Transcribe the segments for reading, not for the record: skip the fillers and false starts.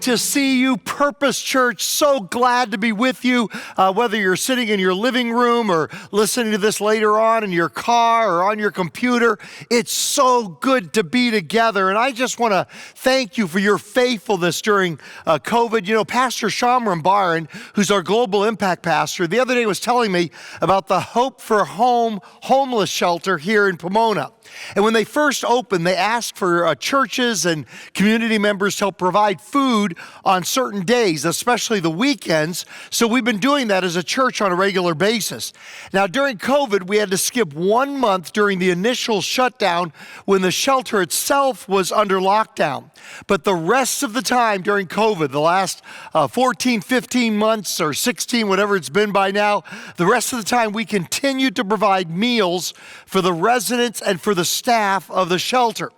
to see you, Purpose Church. So glad to be with you, whether you're sitting in your living room or listening to this later on in your car or on your computer. It's so good to be together. And I just want to thank you for your faithfulness during COVID. You know, Pastor Shamram Baran, who's our global impact pastor, the other day was telling me about the Hope for Home homeless shelter here in Pomona. And when they first opened, they asked for churches and community members to help provide food on certain days, especially the weekends. So we've been doing that as a church on a regular basis. Now, during COVID, we had to skip 1 month during the initial shutdown when the shelter itself was under lockdown. But the rest of the time during COVID, the last 14, 15 months or 16, whatever it's been by now, the rest of the time we continued to provide meals for the residents and for the staff of the shelter.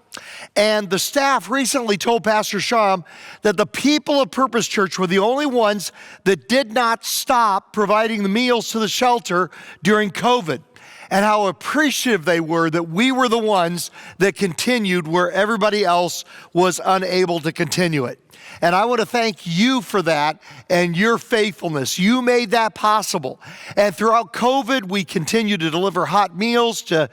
And the staff recently told Pastor Sham that the people of Purpose Church were the only ones that did not stop providing the meals to the shelter during COVID, and how appreciative they were that we were the ones that continued where everybody else was unable to continue it. And I want to thank you for that and your faithfulness. You made that possible. And throughout COVID, we continue to deliver hot meals to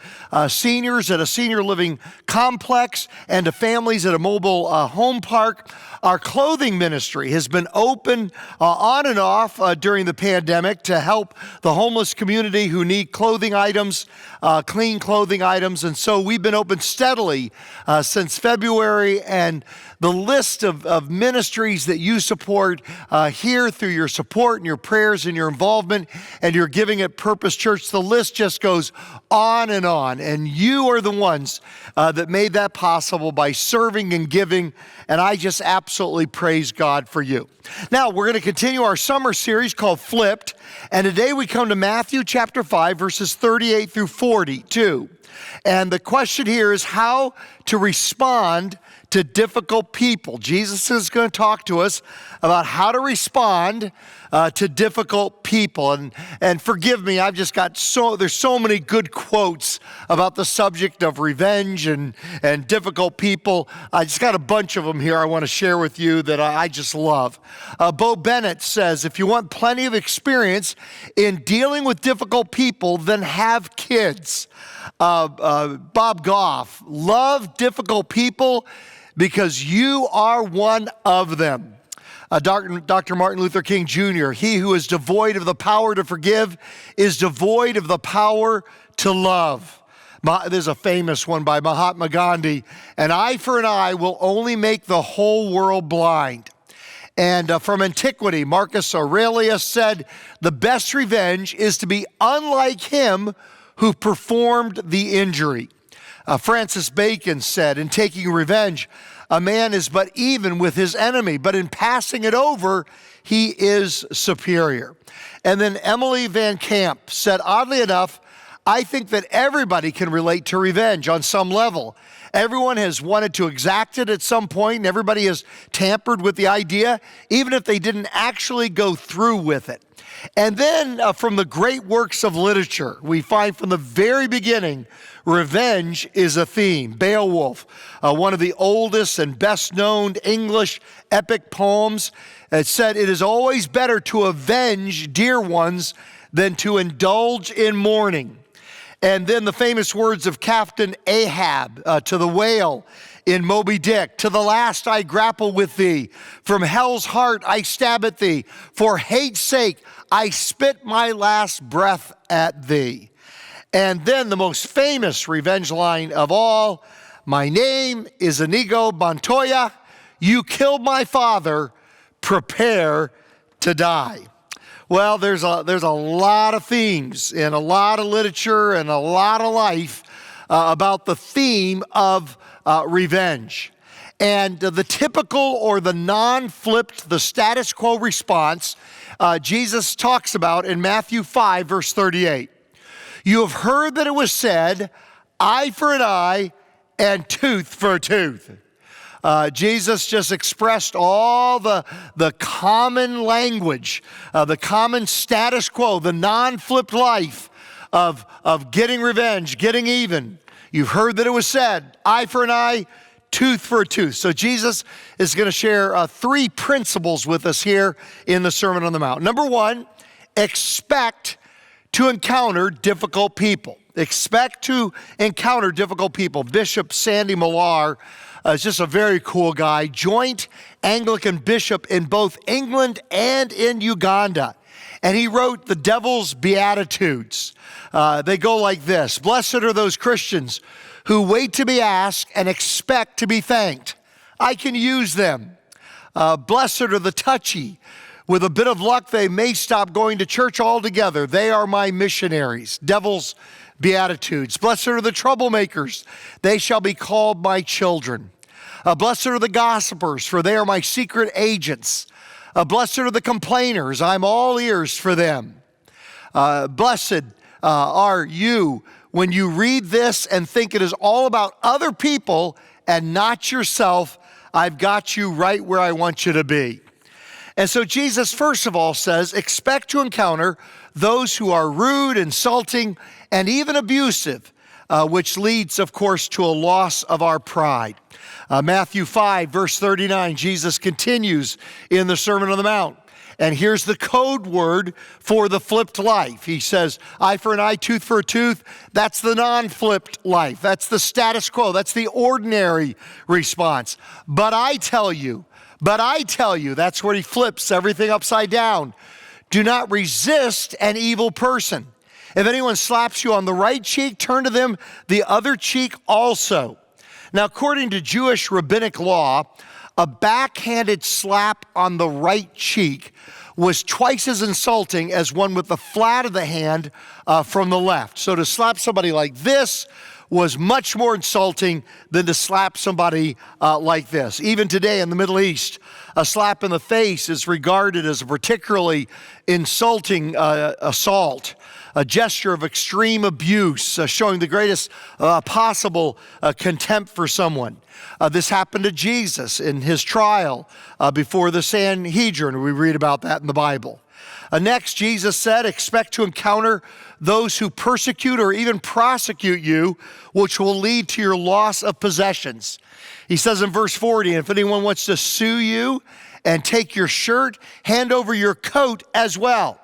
seniors at a senior living complex and to families at a mobile home park. Our clothing ministry has been open on and off during the pandemic to help the homeless community who need clothing items, clean clothing items. And so we've been open steadily since February, and the list of ministries that you support here through your support and your prayers and your involvement and your giving at Purpose Church, the list just goes on. And you are the ones that made that possible by serving and giving. And I just absolutely praise God for you. Now, we're going to continue our summer series called Flipped. And today we come to Matthew chapter 5, verses 38 through 42. And the question here is how to respond to difficult people. Jesus is going to talk to us about how to respond to difficult people. And forgive me, I've just got there's so many good quotes about the subject of revenge and difficult people. I just got a bunch of them here I want to share with you that I just love. Bo Bennett says, if you want plenty of experience in dealing with difficult people, then have kids. Bob Goff, love difficult people because you are one of them. Dr. Martin Luther King Jr., he who is devoid of the power to forgive is devoid of the power to love. There's a famous one by Mahatma Gandhi, an eye for an eye will only make the whole world blind. And from antiquity, Marcus Aurelius said, the best revenge is to be unlike him who performed the injury. Francis Bacon said, in taking revenge, a man is but even with his enemy, but in passing it over, he is superior. And then Emily Van Camp said, oddly enough, I think that everybody can relate to revenge on some level. Everyone has wanted to exact it at some point, and everybody has tampered with the idea, even if they didn't actually go through with it. And then from the great works of literature, we find from the very beginning, revenge is a theme. Beowulf, one of the oldest and best known English epic poems, it said, it is always better to avenge dear ones than to indulge in mourning. And then the famous words of Captain Ahab to the whale in Moby Dick, to the last I grapple with thee, from hell's heart I stab at thee, for hate's sake I spit my last breath at thee. And then the most famous revenge line of all, my name is Inigo Montoya, you killed my father, prepare to die. Well, there's a lot of themes in a lot of literature and a lot of life about the theme of revenge. And the typical or the non-flipped, the status quo response, Jesus talks about in Matthew 5, verse 38. You have heard that it was said, eye for an eye and tooth for a tooth. Jesus just expressed all the common language, the common status quo, the non-flipped life of getting revenge, getting even. You've heard that it was said, eye for an eye, tooth for a tooth. So Jesus is going to share 3 principles with us here in the Sermon on the Mount. Number 1, expect to encounter difficult people. Expect to encounter difficult people. Bishop Sandy Millar is just a very cool guy, joint Anglican bishop in both England and in Uganda. And he wrote the Devil's Beatitudes. They go like this: Blessed are those Christians who wait to be asked and expect to be thanked. I can use them. Blessed are the touchy. With a bit of luck, they may stop going to church altogether. They are my missionaries. Devil's Beatitudes. Blessed are the troublemakers. They shall be called my children. Blessed are the gossipers, for they are my secret agents. Blessed are the complainers. I'm all ears for them. Blessed are you when you read this and think it is all about other people and not yourself. I've got you right where I want you to be. And so Jesus, first of all, says, expect to encounter those who are rude, insulting, and even abusive, which leads, of course, to a loss of our pride. Matthew 5, verse 39, Jesus continues in the Sermon on the Mount. And here's the code word for the flipped life. He says, eye for an eye, tooth for a tooth. That's the non-flipped life. That's the status quo. That's the ordinary response. But I tell you, that's where he flips everything upside down. Do not resist an evil person. If anyone slaps you on the right cheek, turn to them the other cheek also. Now, according to Jewish rabbinic law, a backhanded slap on the right cheek was twice as insulting as one with the flat of the hand from the left. So to slap somebody like this was much more insulting than to slap somebody like this. Even today in the Middle East, a slap in the face is regarded as a particularly insulting assault, a gesture of extreme abuse, showing the greatest possible contempt for someone. This happened to Jesus in his trial before the Sanhedrin. We read about that in the Bible. Next, Jesus said, expect to encounter those who persecute or even prosecute you, which will lead to your loss of possessions. He says in verse 40, if anyone wants to sue you and take your shirt, hand over your coat as well.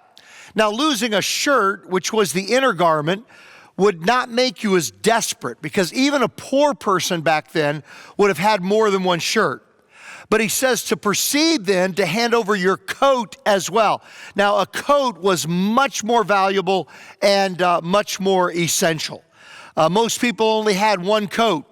Now, losing a shirt, which was the inner garment, would not make you as desperate, because even a poor person back then would have had more than one shirt. But he says to proceed then to hand over your coat as well. Now, a coat was much more valuable and much more essential. Most people only had one coat,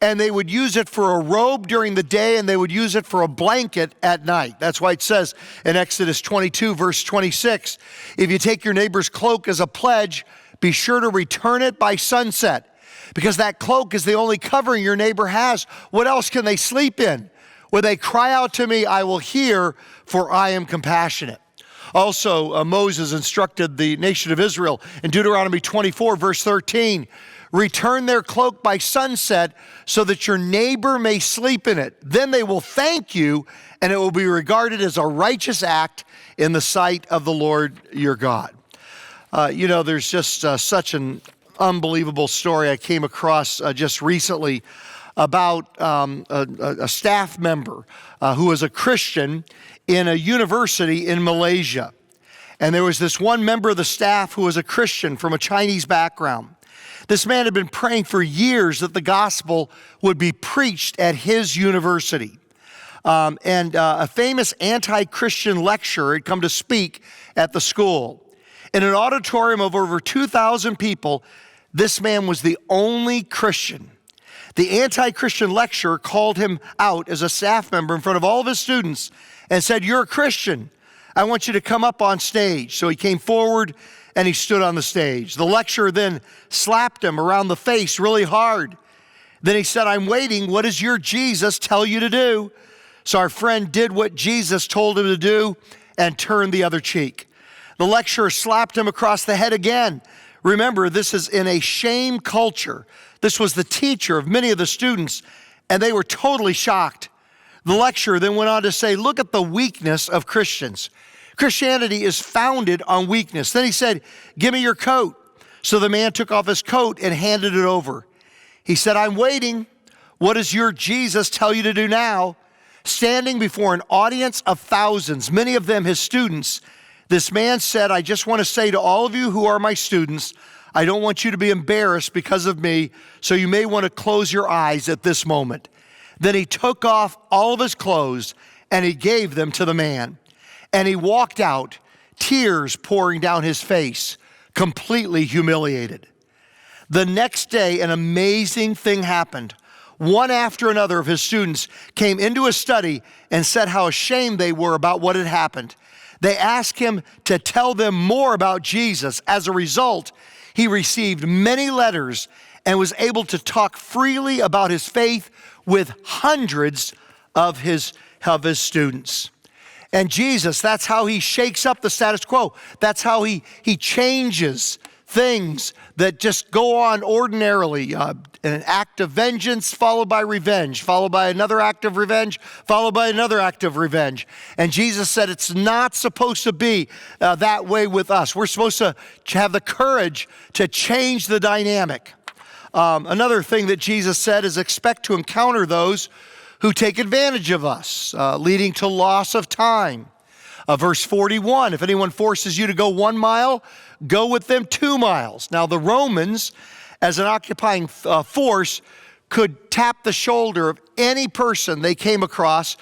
and they would use it for a robe during the day, and they would use it for a blanket at night. That's why it says in Exodus 22, verse 26, if you take your neighbor's cloak as a pledge, be sure to return it by sunset, because that cloak is the only covering your neighbor has. What else can they sleep in? When they cry out to me, I will hear, for I am compassionate. Also, Moses instructed the nation of Israel in Deuteronomy 24, verse 13, return their cloak by sunset so that your neighbor may sleep in it. Then they will thank you, and it will be regarded as a righteous act in the sight of the Lord your God. There's just such an unbelievable story I came across just recently about a staff member who was a Christian in a university in Malaysia. And there was this one member of the staff who was a Christian from a Chinese background. This man had been praying for years that the gospel would be preached at his university. And a famous anti-Christian lecturer had come to speak at the school. In an auditorium of over 2,000 people, this man was the only Christian. The anti-Christian lecturer called him out as a staff member in front of all of his students and said, you're a Christian. I want you to come up on stage. So he came forward and he stood on the stage. The lecturer then slapped him around the face really hard. Then he said, I'm waiting. What does your Jesus tell you to do? So our friend did what Jesus told him to do and turned the other cheek. The lecturer slapped him across the head again. Remember, this is in a shame culture. This was the teacher of many of the students, and they were totally shocked. The lecturer then went on to say, look at the weakness of Christians. Christianity is founded on weakness. Then he said, give me your coat. So the man took off his coat and handed it over. He said, I'm waiting. What does your Jesus tell you to do now? Standing before an audience of thousands, many of them his students, this man said, I just want to say to all of you who are my students, I don't want you to be embarrassed because of me, so you may want to close your eyes at this moment. Then he took off all of his clothes and he gave them to the man. And he walked out, tears pouring down his face, completely humiliated. The next day, an amazing thing happened. One after another of his students came into his study and said how ashamed they were about what had happened. They asked him to tell them more about Jesus. As a result, he received many letters and was able to talk freely about his faith with hundreds of his students. And Jesus, that's how he shakes up the status quo. That's how he changes things that just go on ordinarily. An act of vengeance followed by revenge, followed by another act of revenge, followed by another act of revenge. And Jesus said it's not supposed to be that way with us. We're supposed to have the courage to change the dynamic. Another thing that Jesus said is expect to encounter those who take advantage of us, leading to loss of time. Verse 41, if anyone forces you to go 1 mile, go with them 2 miles. Now the Romans, as an occupying force, could tap the shoulder of any person they came across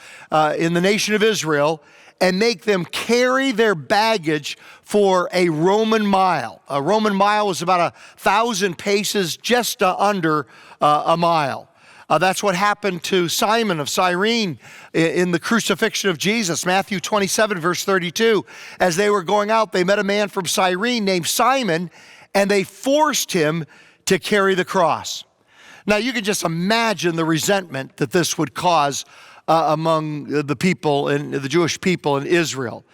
in the nation of Israel and make them carry their baggage for a Roman mile. A Roman mile was about 1,000 paces, just under a mile. That's what happened to Simon of Cyrene in the crucifixion of Jesus. Matthew 27, verse 32. As they were going out, they met a man from Cyrene named Simon, and they forced him to carry the cross. Now, you can just imagine the resentment that this would cause among the people and the Jewish people in Israel.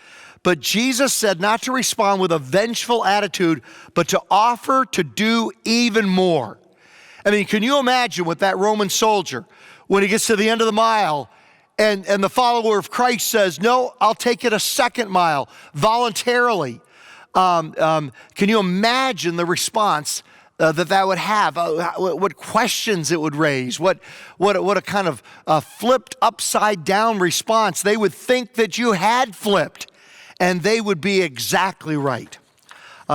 But Jesus said not to respond with a vengeful attitude, but to offer to do even more. I mean, can you imagine what that Roman soldier, when he gets to the end of the mile, and the follower of Christ says, no, I'll take it a second mile voluntarily. Can you imagine the response that would have? What questions it would raise? What a kind of flipped upside down response. They would think that you had flipped, and they would be exactly right.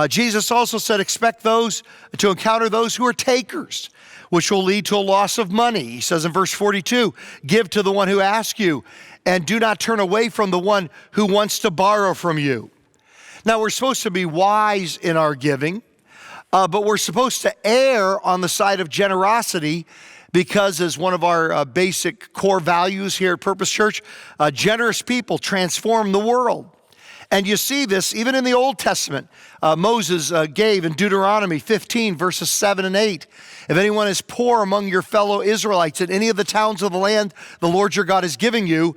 Jesus also said, expect to encounter those who are takers, which will lead to a loss of money. He says in verse 42, give to the one who asks you, and do not turn away from the one who wants to borrow from you. Now, we're supposed to be wise in our giving, but we're supposed to err on the side of generosity because, as one of our basic core values here at Purpose Church, generous people transform the world. And you see this even in the Old Testament. Moses gave in Deuteronomy 15, verses 7 and 8. If anyone is poor among your fellow Israelites in any of the towns of the land the Lord your God is giving you,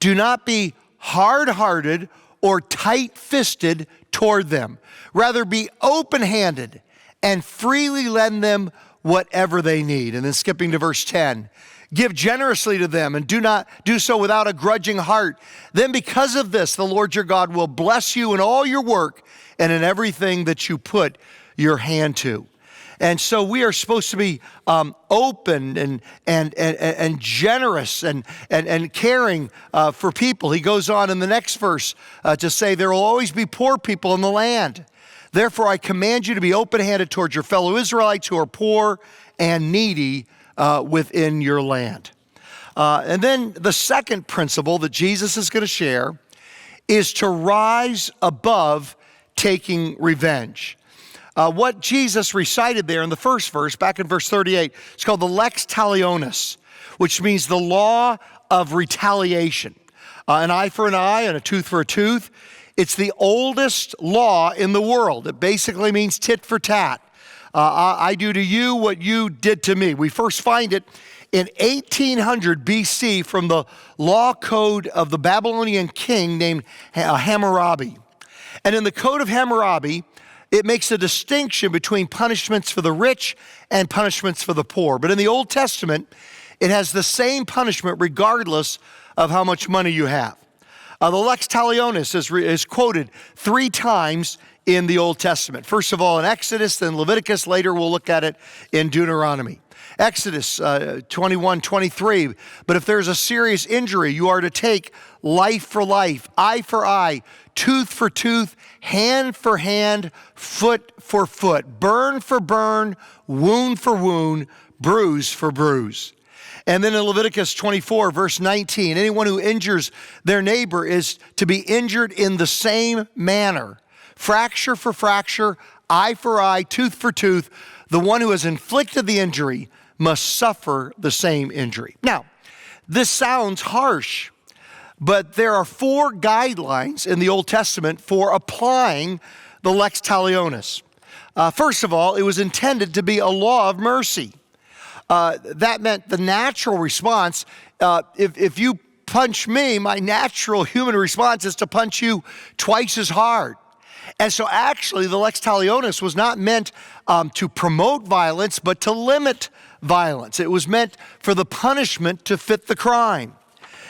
do not be hard-hearted or tight-fisted toward them. Rather, be open-handed and freely lend them whatever they need. And then skipping to verse 10. Give generously to them and do not do so without a grudging heart. Then because of this, the Lord your God will bless you in all your work and in everything that you put your hand to. And so we are supposed to be open and generous and caring for people. He goes on in the next verse to say, there will always be poor people in the land. Therefore, I command you to be open-handed towards your fellow Israelites who are poor and needy within your land. And then the second principle that Jesus is going to share is to rise above taking revenge. What Jesus recited there in the first verse, back in verse 38, it's called the lex talionis, which means the law of retaliation. An eye for an eye and a tooth for a tooth. It's the oldest law in the world. It basically means tit for tat. I do to you what you did to me. We first find it in 1800 BC from the law code of the Babylonian king named Hammurabi. And in the code of Hammurabi, it makes a distinction between punishments for the rich and punishments for the poor. But in the Old Testament, it has the same punishment regardless of how much money you have. The lex talionis is quoted 3 times in the Old Testament. First of all in Exodus, then Leviticus. Later we'll look at it in Deuteronomy. Exodus 21:23, but if there's a serious injury, you are to take life for life, eye for eye, tooth for tooth, hand for hand, foot for foot, burn for burn, wound for wound, bruise for bruise. And then in Leviticus 24, verse 19, anyone who injures their neighbor is to be injured in the same manner. Fracture for fracture, eye for eye, tooth for tooth. The one who has inflicted the injury must suffer the same injury. Now, this sounds harsh, but there are 4 guidelines in the Old Testament for applying the lex talionis. First of all, it was intended to be a law of mercy. That meant the natural response, if you punch me, my natural human response is to punch you twice as hard. And so actually the lex talionis was not meant to promote violence, but to limit violence. It was meant for the punishment to fit the crime.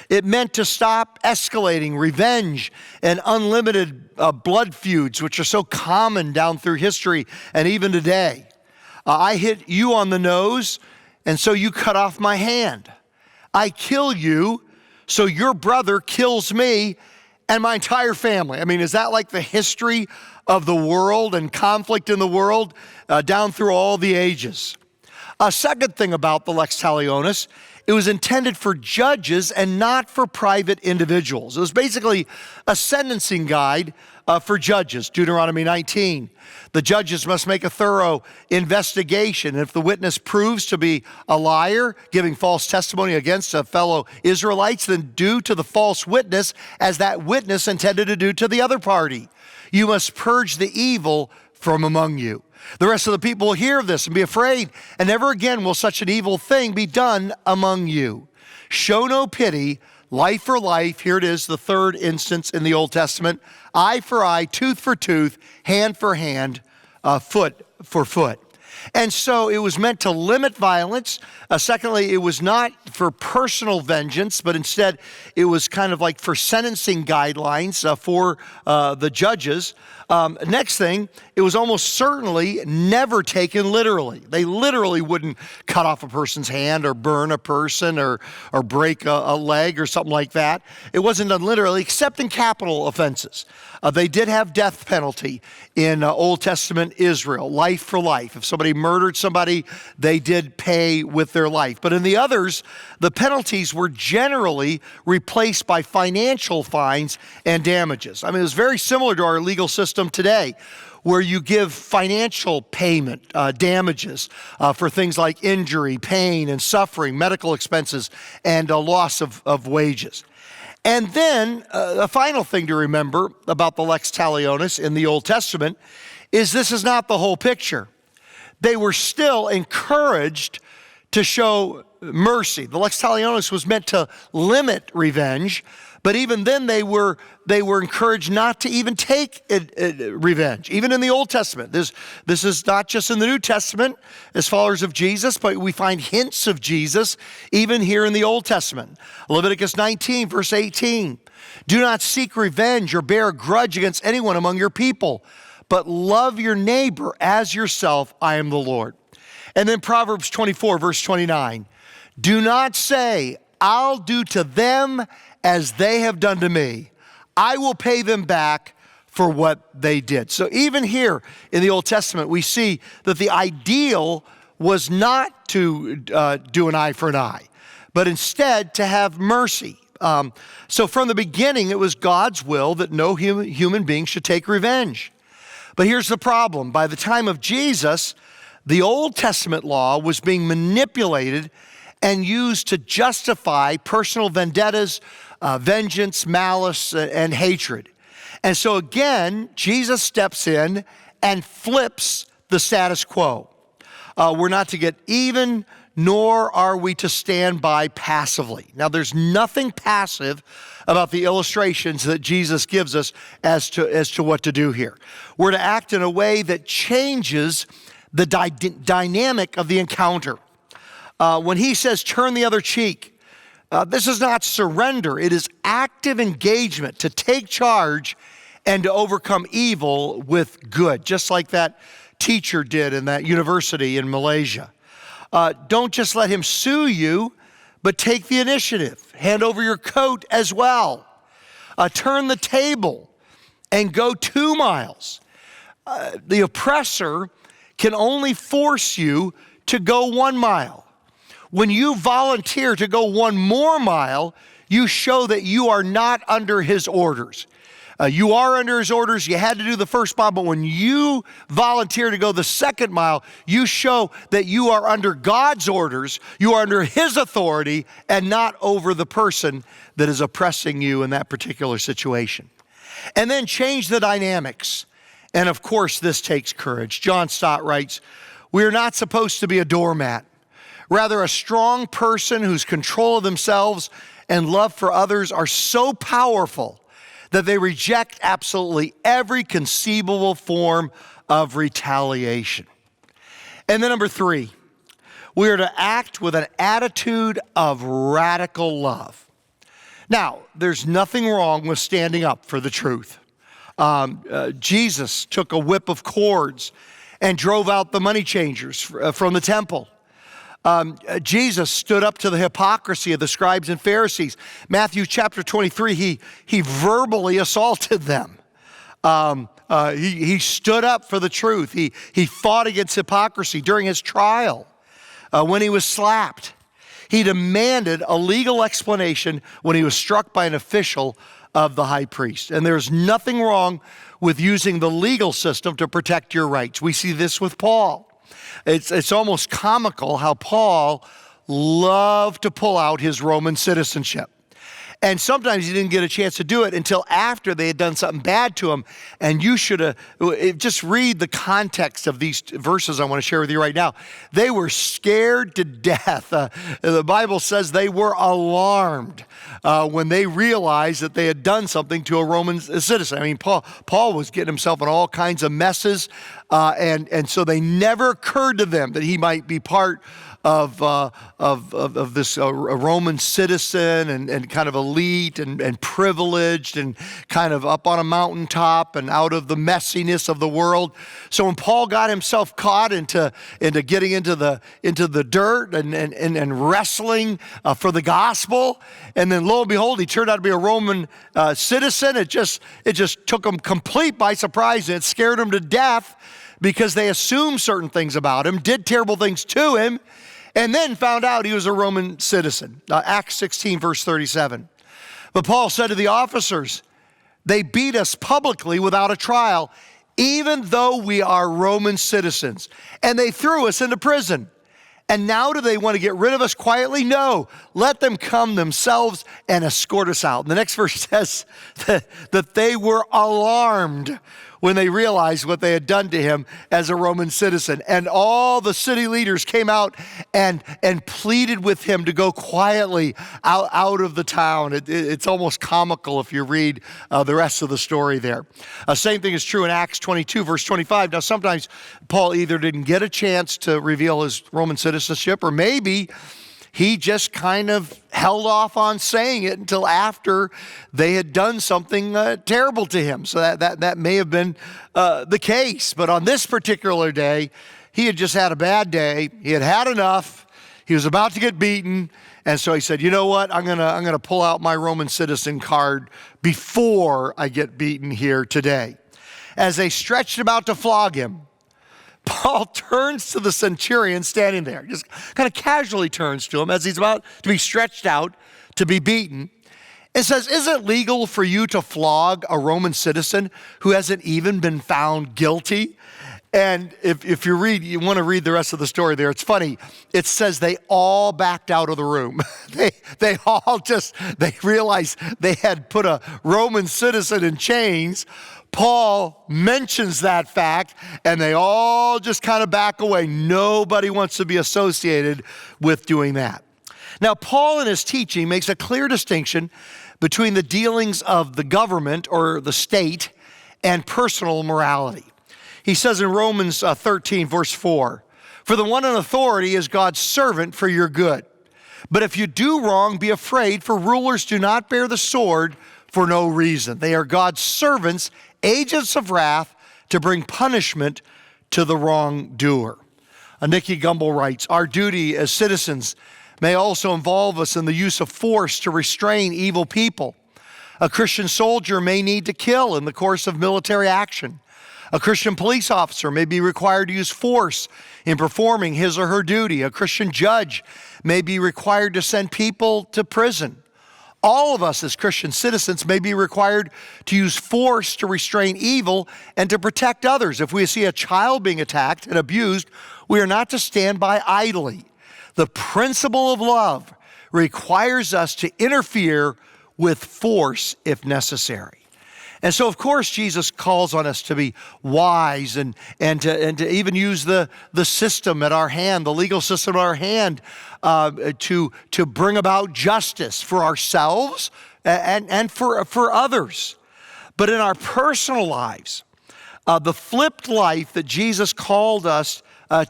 It meant to stop escalating revenge and unlimited blood feuds, which are so common down through history and even today. I hit you on the nose, and so you cut off my hand. I kill you, so your brother kills me and my entire family. I mean, is that like the history of the world and conflict in the world down through all the ages? A second thing about the lex talionis, it was intended for judges and not for private individuals. It was basically a sentencing guide for judges, Deuteronomy 19. The judges must make a thorough investigation. If the witness proves to be a liar, giving false testimony against a fellow Israelites, then do to the false witness as that witness intended to do to the other party. You must purge the evil from among you. The rest of the people will hear of this and be afraid, and never again will such an evil thing be done among you. Show no pity, life for life. Here it is, the third instance in the Old Testament. Eye for eye, tooth for tooth, hand for hand, foot for foot. And so it was meant to limit violence. Secondly, it was not for personal vengeance, but instead it was kind of like for sentencing guidelines for the judges. Next thing, it was almost certainly never taken literally. They literally wouldn't cut off a person's hand or burn a person or break a leg or something like that. It wasn't done literally, except in capital offenses. They did have death penalty in Old Testament Israel, life for life. If somebody murdered somebody, they did pay with their life. But in the others, the penalties were generally replaced by financial fines and damages. I mean, it was very similar to our legal system today, where you give financial payment, damages for things like injury, pain, and suffering, medical expenses, and a loss of wages. And then the final thing to remember about the lex talionis in the Old Testament is this is not the whole picture. They were still encouraged to show mercy. The lex talionis was meant to limit revenge, but even then they were encouraged not to even take revenge, even in the Old Testament. This is not just in the New Testament as followers of Jesus, but we find hints of Jesus even here in the Old Testament. Leviticus 19, verse 18. Do not seek revenge or bear a grudge against anyone among your people, but love your neighbor as yourself. I am the Lord. And then Proverbs 24, verse 29. Do not say, I'll do to them as they have done to me. I will pay them back for what they did. So even here in the Old Testament, we see that the ideal was not to do an eye for an eye, but instead to have mercy. So from the beginning, it was God's will that no human being should take revenge. But here's the problem. By the time of Jesus, the Old Testament law was being manipulated and used to justify personal vendettas, vengeance, malice, and hatred. And so again, Jesus steps in and flips the status quo. We're not to get even, nor are we to stand by passively. Now, there's nothing passive about the illustrations that Jesus gives us as to what to do here. We're to act in a way that changes the dynamic of the encounter. When he says, turn the other cheek, this is not surrender. It is active engagement to take charge and to overcome evil with good, just like that teacher did in that university in Malaysia. Don't just let him sue you, but take the initiative. Hand over your coat as well. Turn the table and go 2 miles. The oppressor can only force you to go 1 mile. When you volunteer to go 1 more mile, you show that you are not under his orders. You are under his orders. You had to do the first mile, but when you volunteer to go the 2nd mile, you show that you are under God's orders. You are under his authority and not over the person that is oppressing you in that particular situation. And then change the dynamics. And of course, this takes courage. John Stott writes, "We are not supposed to be a doormat. Rather, a strong person whose control of themselves and love for others are so powerful that they reject absolutely every conceivable form of retaliation." And then number 3, we are to act with an attitude of radical love. Now, there's nothing wrong with standing up for the truth. Jesus took a whip of cords and drove out the money changers from the temple. Jesus stood up to the hypocrisy of the scribes and Pharisees. Matthew chapter 23, he verbally assaulted them. He stood up for the truth. He fought against hypocrisy during his trial when he was slapped. He demanded a legal explanation when he was struck by an official of the high priest. And there's nothing wrong with using the legal system to protect your rights. We see this with Paul. It's almost comical how Paul loved to pull out his Roman citizenship. And sometimes he didn't get a chance to do it until after they had done something bad to him. And you should have, just read the context of these verses I want to share with you right now. They were scared to death. The Bible says they were alarmed when they realized that they had done something to a Roman citizen. I mean, Paul was getting himself in all kinds of messes. And so they never occurred to them that he might be part of this Roman citizen and kind of elite and privileged and kind of up on a mountaintop and out of the messiness of the world. So when Paul got himself caught into getting into the dirt and wrestling for the gospel, and then lo and behold, he turned out to be a Roman citizen. It just took him complete by surprise, and it scared him to death because they assumed certain things about him, did terrible things to him, and then found out he was a Roman citizen. Acts 16, verse 37. But Paul said to the officers, "They beat us publicly without a trial, even though we are Roman citizens. And they threw us into prison. And now do they want to get rid of us quietly? No, let them come themselves and escort us out." And the next verse says that they were alarmed when they realized what they had done to him as a Roman citizen. And all the city leaders came out and pleaded with him to go quietly out of the town. It's almost comical if you read the rest of the story there. Same thing is true in Acts 22, verse 25. Now, sometimes Paul either didn't get a chance to reveal his Roman citizenship, or maybe he just kind of held off on saying it until after they had done something terrible to him. So that may have been the case. But on this particular day, he had just had a bad day. He had had enough. He was about to get beaten. And so he said, "You know what? I'm gonna pull out my Roman citizen card before I get beaten here today." As they stretched him out to flog him, Paul turns to the centurion standing there, just kind of casually turns to him as he's about to be stretched out to be beaten, and says, "Is it legal for you to flog a Roman citizen who hasn't even been found guilty?" And if you want to read the rest of the story there, it's funny. It says they all backed out of the room. They realized they had put a Roman citizen in chains. Paul mentions that fact, and they all just kind of back away. Nobody wants to be associated with doing that. Now, Paul in his teaching makes a clear distinction between the dealings of the government or the state and personal morality. He says in Romans 13, verse 4, "For the one in authority is God's servant for your good. But if you do wrong, be afraid, for rulers do not bear the sword for no reason. They are God's servants, agents of wrath, to bring punishment to the wrongdoer." Nikki Gumbel writes, our duty as citizens may also involve us in the use of force to restrain evil people. A Christian soldier may need to kill in the course of military action. A Christian police officer may be required to use force in performing his or her duty. A Christian judge may be required to send people to prison. All of us as Christian citizens may be required to use force to restrain evil and to protect others. If we see a child being attacked and abused, we are not to stand by idly. The principle of love requires us to interfere with force if necessary. And so, of course, Jesus calls on us to be wise and to even use the system at our hand, the legal system at our hand, to bring about justice for ourselves and for others. But in our personal lives, the flipped life that Jesus called us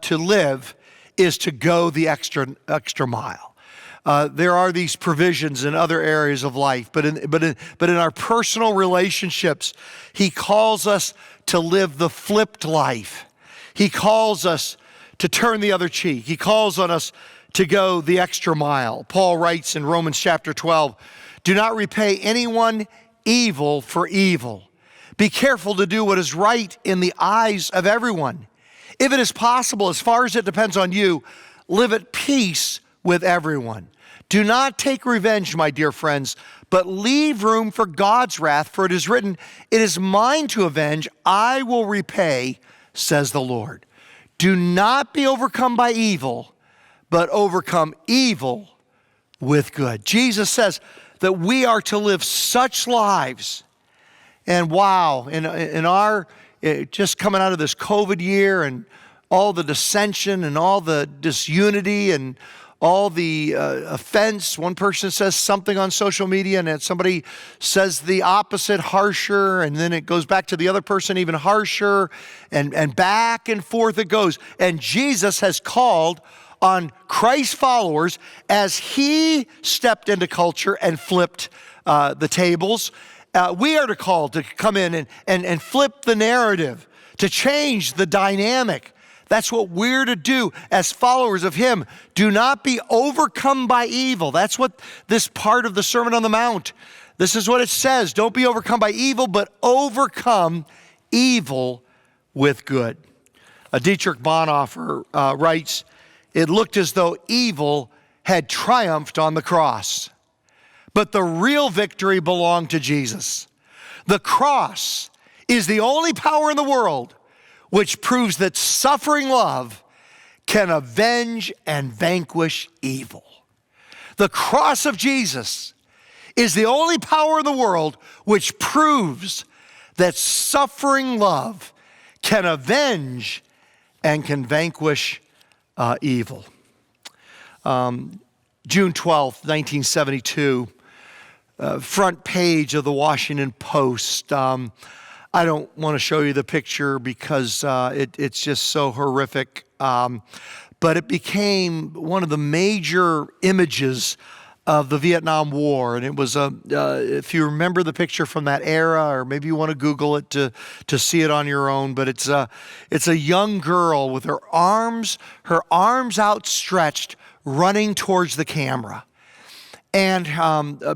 to live is to go the extra mile. There are these provisions in other areas of life, but in our personal relationships, he calls us to live the flipped life. He calls us to turn the other cheek. He calls on us to go the extra mile. Paul writes in Romans chapter 12, do not repay anyone evil for evil. Be careful to do what is right in the eyes of everyone. If it is possible, as far as it depends on you, live at peace with everyone. Do not take revenge, my dear friends, but leave room for God's wrath, for it is written, it is mine to avenge, I will repay, says the Lord. Do not be overcome by evil, but overcome evil with good. Jesus says that we are to live such lives. And wow, in our, just coming out of this COVID year and all the dissension and all the disunity and all the offense. One person says something on social media and then somebody says the opposite, harsher, and then it goes back to the other person even harsher, and back and forth it goes. And Jesus has called on Christ's followers as he stepped into culture and flipped the tables. We are called to come in and flip the narrative, to change the dynamic. That's what we're to do as followers of him. Do not be overcome by evil. That's what this part of the Sermon on the Mount, this is what it says. Don't be overcome by evil, but overcome evil with good. Dietrich Bonhoeffer writes, it looked as though evil had triumphed on the cross, but the real victory belonged to Jesus. The cross is the only power in the world which proves that suffering love can avenge and vanquish evil. The cross of Jesus is the only power in the world which proves that suffering love can avenge and can vanquish evil. June 12th, 1972, front page of the Washington Post. I don't want to show you the picture because it's just so horrific, but it became one of the major images of the Vietnam War. And it was if you remember the picture from that era, or maybe you want to Google it to see it on your own, but it's a young girl with her arms outstretched, running towards the camera. And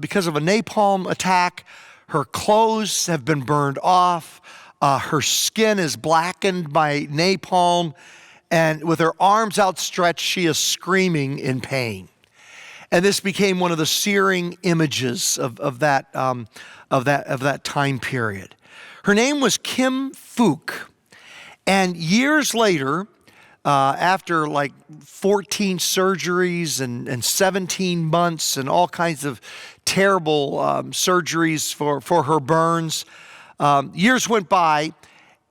because of a napalm attack, her clothes have been burned off. Her skin is blackened by napalm. And with her arms outstretched, she is screaming in pain. And this became one of the searing images of that time period. Her name was Kim Phuc. And years later, after like 14 surgeries and 17 months and all kinds of terrible surgeries for her burns, years went by,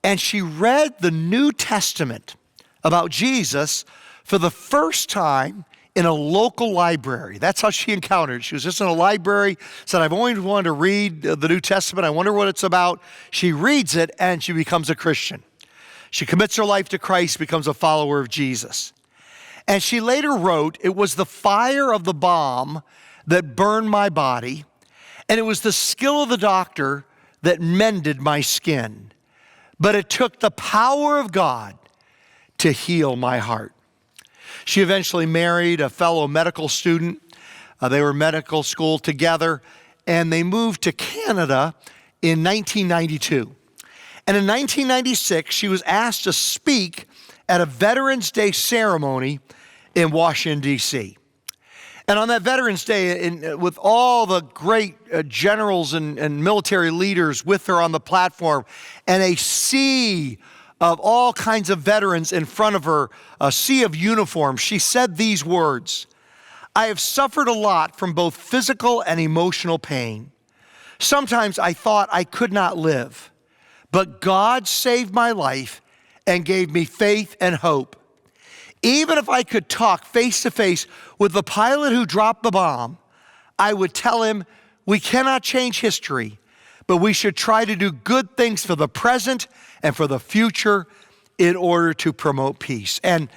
and she read the New Testament about Jesus for the first time in a local library. That's how she encountered it. She was just in a library, said, I've always wanted to read the New Testament. I wonder what it's about. She reads it, and she becomes a Christian. She commits her life to Christ, becomes a follower of Jesus. And she later wrote, it was the fire of the bomb that burned my body, and it was the skill of the doctor that mended my skin. But it took the power of God to heal my heart. She eventually married a fellow medical student. They were in medical school together, and they moved to Canada in 1992. And in 1996, she was asked to speak at a Veterans Day ceremony in Washington, D.C. And on that Veterans Day, with all the great generals and military leaders with her on the platform, and a sea of all kinds of veterans in front of her, a sea of uniforms, she said these words: "I have suffered a lot from both physical and emotional pain. Sometimes I thought I could not live, but God saved my life and gave me faith and hope. Even if I could talk face to face with the pilot who dropped the bomb, I would tell him we cannot change history, but we should try to do good things for the present and for the future in order to promote peace." And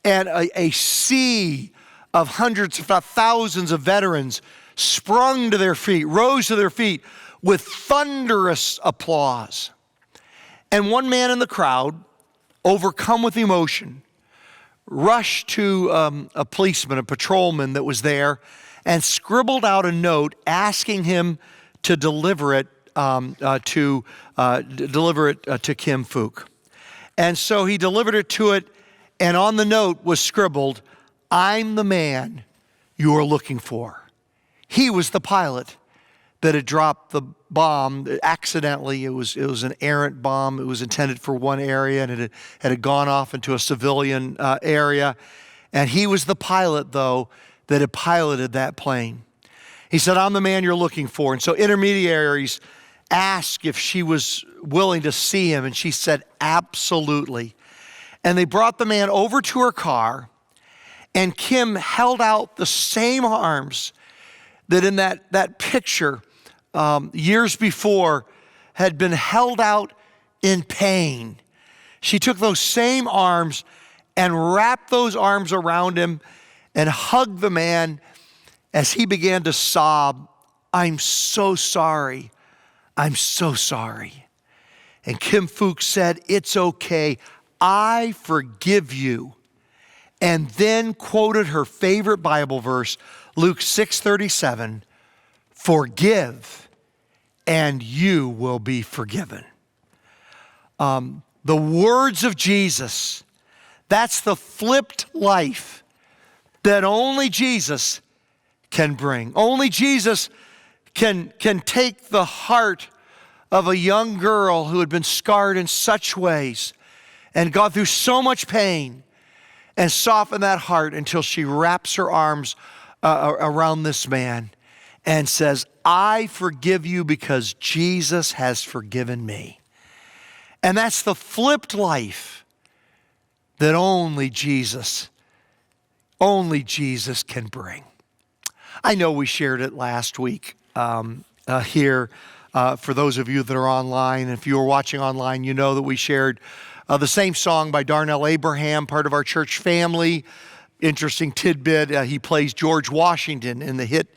a sea of hundreds, if not thousands of veterans sprung to their feet, rose to their feet with thunderous applause. And one man in the crowd, overcome with emotion, rushed to a policeman, a patrolman that was there, and scribbled out a note asking him to deliver it to Kim Phuc. And so he delivered it to it, and on the note was scribbled, "I'm the man you are looking for." He was the pilot that had dropped the bomb accidentally. It was an errant bomb. It was intended for one area, and it had gone off into a civilian area. And he was the pilot, though, that had piloted that plane. He said, "I'm the man you're looking for." And so intermediaries asked if she was willing to see him, and she said, "Absolutely." And they brought the man over to her car, and Kim held out the same arms that in that picture years before had been held out in pain. She took those same arms and wrapped those arms around him and hugged the man as he began to sob, "I'm so sorry. I'm so sorry." And Kim Phuc said, "It's okay. I forgive you." And then quoted her favorite Bible verse, Luke 6:37, "Forgive, and you will be forgiven." The words of Jesus, that's the flipped life that only Jesus can bring. Only Jesus can take the heart of a young girl who had been scarred in such ways and gone through so much pain and soften that heart until she wraps her arms around this man and says, "I forgive you because Jesus has forgiven me." And that's the flipped life that only Jesus can bring. I know we shared it last week here. For those of you that are online, if you were watching online, you know that we shared the same song by Darnell Abraham, part of our church family. Interesting tidbit, he plays George Washington in the hit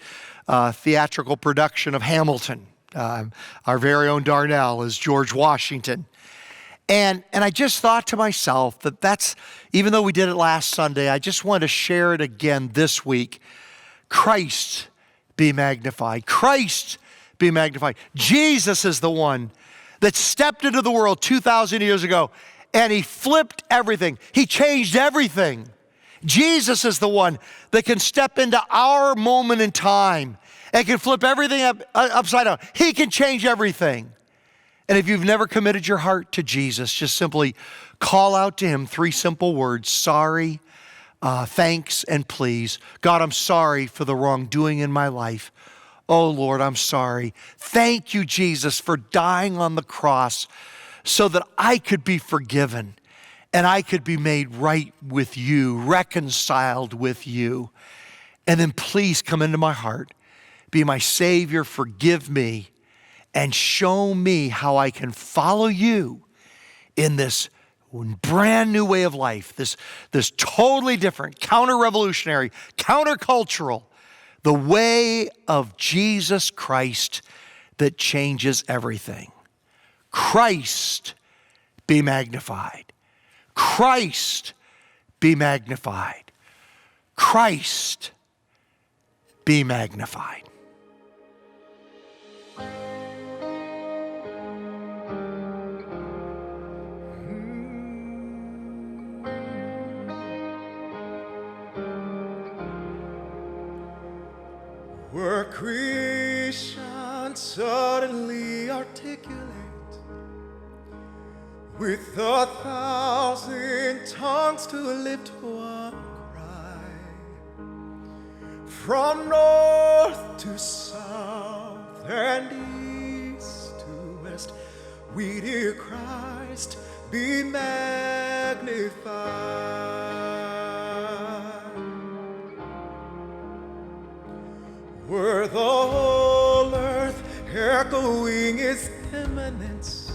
theatrical production of Hamilton. Our very own Darnell is George Washington. And I just thought to myself that's, even though we did it last Sunday, I just want to share it again this week. Christ be magnified. Christ be magnified. Jesus is the one that stepped into the world 2,000 years ago, and he flipped everything. He changed everything. Jesus is the one that can step into our moment in time and can flip everything upside down. He can change everything. And if you've never committed your heart to Jesus, just simply call out to him 3 simple words: sorry, thanks, and please. God, I'm sorry for the wrongdoing in my life. Oh Lord, I'm sorry. Thank you, Jesus, for dying on the cross so that I could be forgiven and I could be made right with you, reconciled with you. And then please come into my heart, be my Savior, forgive me, and show me how I can follow you in this brand new way of life, this totally different, counter-revolutionary, counter-cultural, the way of Jesus Christ that changes everything. Christ be magnified. Christ be magnified. Christ be magnified. Were creation suddenly articulate with 1,000 tongues to lift one cry, from north to south and east to west, we dear Christ be magnified. Were the whole earth echoing His eminence,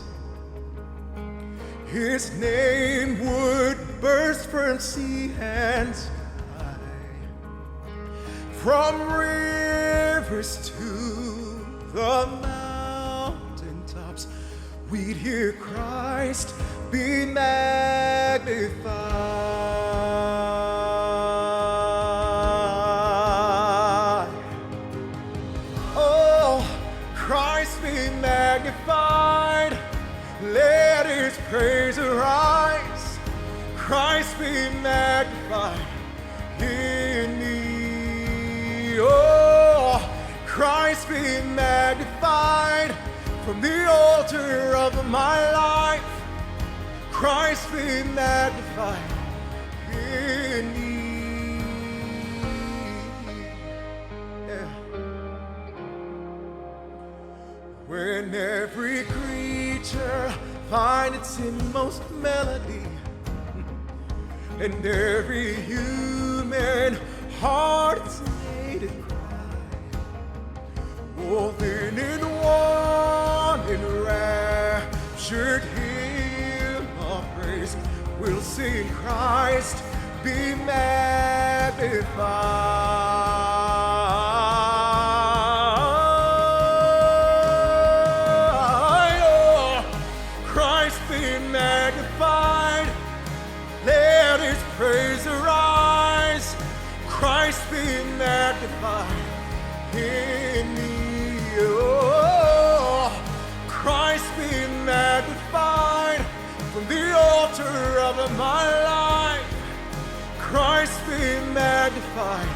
His name would burst from sea and sky, from rivers to the mountain tops, we'd hear Christ be magnified. Oh, Christ be magnified. Let His praise arise. Christ be magnified in me. Oh, Christ be magnified from the altar of my life. Christ be magnified in me. Yeah. When every creature finds its inmost melody, and every human heart is made to cry, oh, then in one enraptured hymn of praise, we'll sing Christ be magnified. Oh, Christ be magnified. Let His praise arise. Christ be magnified in me. Oh, Christ be magnified from the altar of my life. Christ be magnified